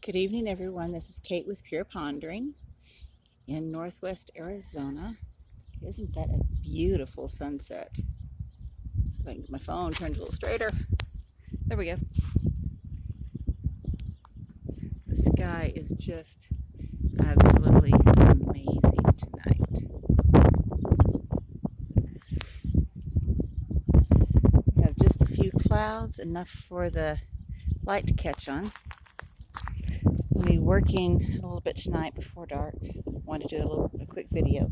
Good evening, everyone. This is Kate with Pure Pondering in Northwest Arizona. Isn't that a beautiful sunset? See if I can get my phone turned a little straighter. There we go. The sky is just absolutely amazing tonight. We have just a few clouds, enough for the light to catch on. We'll be working a little bit tonight before dark. Wanted to do a quick video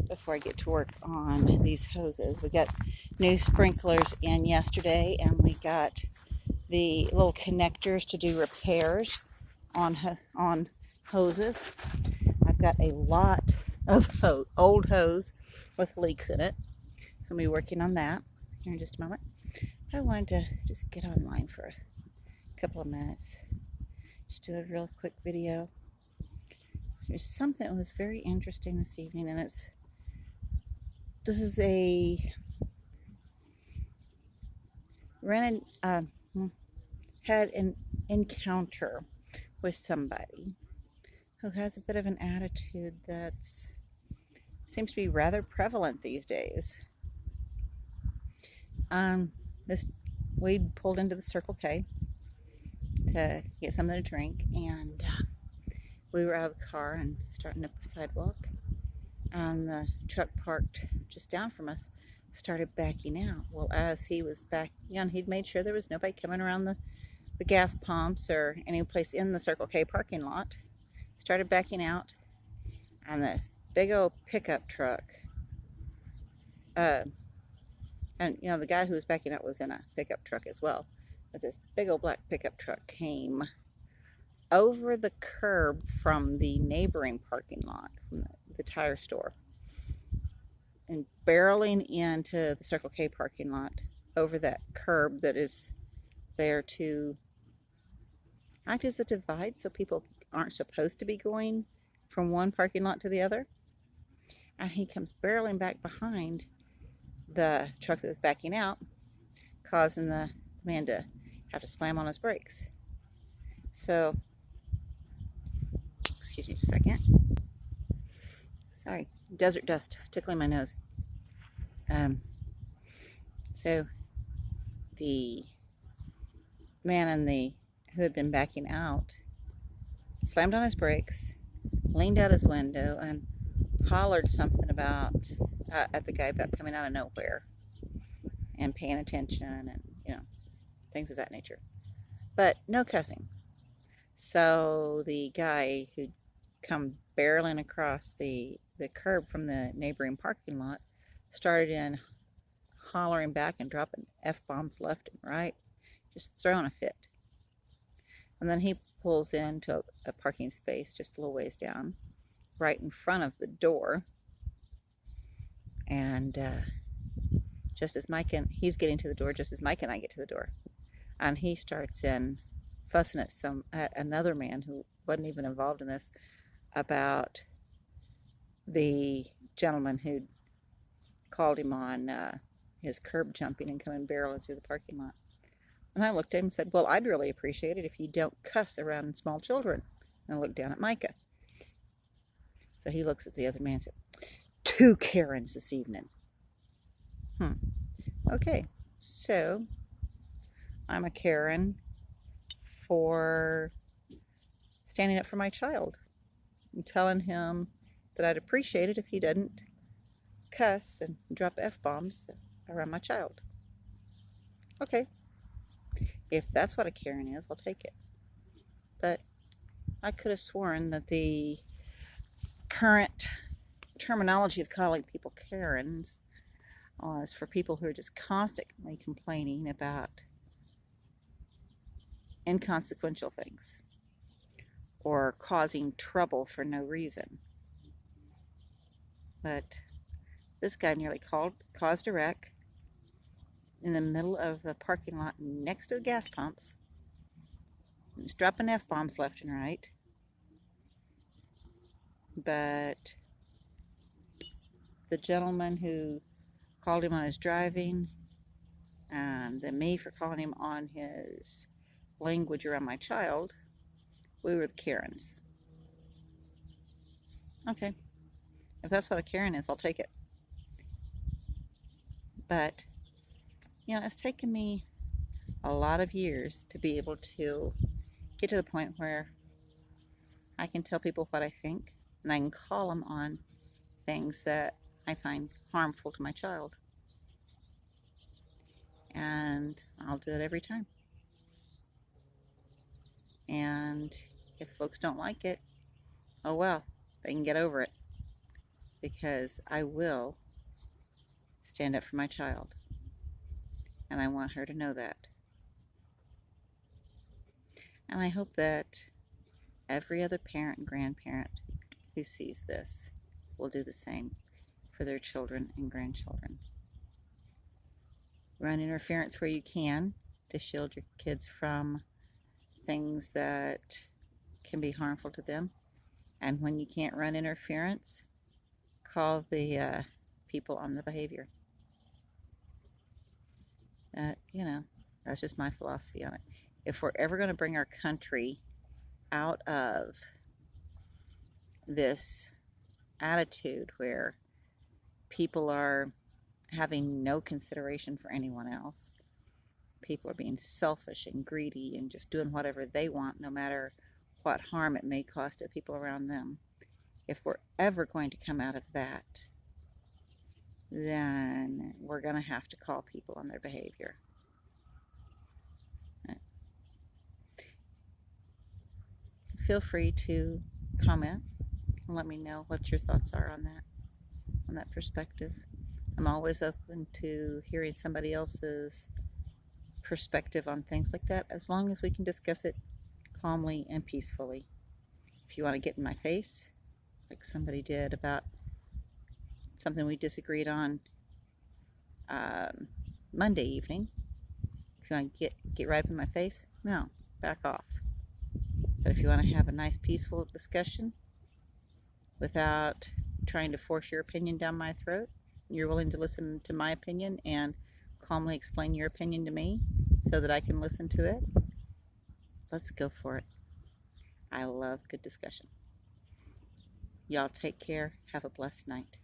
before I get to work on these hoses. We got new sprinklers in yesterday, and we got the little connectors to do repairs on hoses. I've got a lot of old hose with leaks in it, so I'll be working on that here in just a moment. I wanted to just get online for a couple of minutes, just do a real quick video. There's something that was very interesting this evening, and this is had an encounter with somebody who has a bit of an attitude that seems to be rather prevalent these days. We pulled into the Circle K to get something to drink, and we were out of the car and starting up the sidewalk, and the truck parked just down from us started backing out. Well, as he was backing on, he'd made sure there was nobody coming around the gas pumps or any place in the Circle K parking lot. Started backing out, and this big old pickup truck, and the guy who was backing out was in a pickup truck as well, but this big old black pickup truck came over the curb from the neighboring parking lot, from the tire store, and barreling into the Circle K parking lot over that curb that is there to act as a divide so people aren't supposed to be going from one parking lot to the other. And he comes barreling back behind the truck that was backing out, causing the man to have to slam on his brakes. So, excuse me just a second. Sorry, desert dust tickling my nose. So the man who had been backing out slammed on his brakes, leaned out his window, and hollered something about at the guy about coming out of nowhere and paying attention, and things of that nature, but no cussing. So the guy who'd come barreling across the curb from the neighboring parking lot started in hollering back and dropping F-bombs left and right, just throwing a fit. And then he pulls into a parking space just a little ways down, right in front of the door. And just as he's getting to the door, just as Mike and I get to the door, and he starts in fussing at another man who wasn't even involved in this, about the gentleman who called him on his curb jumping and coming barreling through the parking lot. And I looked at him and said, well, I'd really appreciate it if you don't cuss around small children. And I looked down at Micah. So he looks at the other man and said, 2 Karens this evening. Okay, so I'm a Karen for standing up for my child and telling him that I'd appreciate it if he didn't cuss and drop F-bombs around my child. Okay, if that's what a Karen is, I'll take it. But I could have sworn that the current terminology of calling people Karens is for people who are just constantly complaining about inconsequential things or causing trouble for no reason. But this guy nearly caused a wreck in the middle of the parking lot next to the gas pumps. He's dropping F-bombs left and right. But the gentleman who called him on his driving, and then me for calling him on his language around my child, We were the Karens. Okay, if that's what a Karen is, I'll take it. But, it's taken me a lot of years to be able to get to the point where I can tell people what I think and I can call them on things that I find harmful to my child. And I'll do it every time. And if folks don't like it, oh well, they can get over it, because I will stand up for my child. And I want her to know that. And I hope that every other parent and grandparent who sees this will do the same for their children and grandchildren. Run interference where you can to shield your kids from things that can be harmful to them. And when you can't run interference, call the people on the behavior. That's just my philosophy on it. If we're ever going to bring our country out of this attitude where people are having no consideration for anyone else, people are being selfish and greedy and just doing whatever they want, no matter what harm it may cause to people around them. If we're ever going to come out of that, then we're going to have to call people on their behavior. Feel free to comment and let me know what your thoughts are on that perspective. I'm always open to hearing somebody else's perspective on things like that, as long as we can discuss it calmly and peacefully. If you want to get in my face, like somebody did about something we disagreed on Monday evening, if you want to get right up in my face, no, back off. But if you want to have a nice peaceful discussion without trying to force your opinion down my throat, you're willing to listen to my opinion and calmly explain your opinion to me so that I can listen to it, let's go for it. I love good discussion. Y'all take care. Have a blessed night.